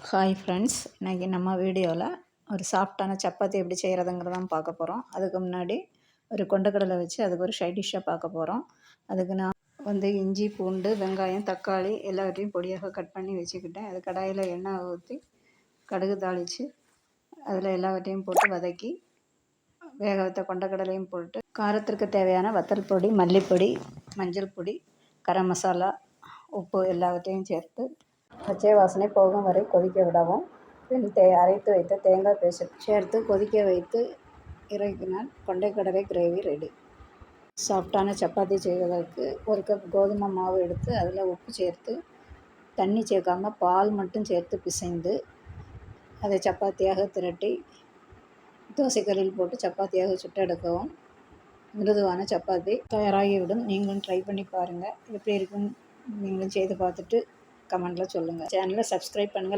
Hi friends, இன்றைக்கி நம்ம வீடியோவில் ஒரு சாஃப்டான சப்பாத்தி எப்படி செய்கிறதுங்கிறதான் பார்க்க போகிறோம். அதுக்கு முன்னாடி ஒரு கொண்டக்கடலை வச்சு அதுக்கு ஒரு சைட் டிஷ்ஷாக பார்க்க போகிறோம். அதுக்கு நான் இஞ்சி, பூண்டு, வெங்காயம், தக்காளி எல்லாத்தையும் பொடியாக கட் பண்ணி வச்சுக்கிட்டேன். அது கடாயில் எண்ணெய் ஊற்றி கடுகு தாளித்து அதில் எல்லாவற்றையும் போட்டு வதக்கி வேக வைத்த கொண்டக்கடலையும் போட்டு காரத்திற்கு தேவையான வத்தல் பொடி, மல்லிப்பொடி, மஞ்சள் பொடி, கரம் மசாலா, உப்பு எல்லாவற்றையும் சேர்த்து பச்சை வாசனை போகும் வரை கொதிக்க விடவும். பின் அரைத்து வைத்த தேங்காய் பேஸ்ட் சேர்த்து கொதிக்க வைத்து இறக்கினால் கொண்டைக்கடலை கிரேவி ரெடி. சாஃப்டான சப்பாத்தி செய்வதற்கு ஒரு கப் கோதுமை மாவு எடுத்து அதில் உப்பு சேர்த்து தண்ணி சேர்க்காமல் பால் மட்டும் சேர்த்து பிசைந்து அதை சப்பாத்தியாக திரட்டி தோசைக்கல்லில் போட்டு சப்பாத்தியாக சுட்டெடுக்கவும். மிருதுவான சப்பாத்தி தயாராகிவிடும். நீங்களும் ட்ரை பண்ணி பாருங்கள். எப்படி இருக்குன்னு நீங்களும் செய்து பார்த்துட்டு கமெண்டில் சொல்லுங்கள். சேனலை சப்ஸ்கிரைப் பண்ணுங்கள்.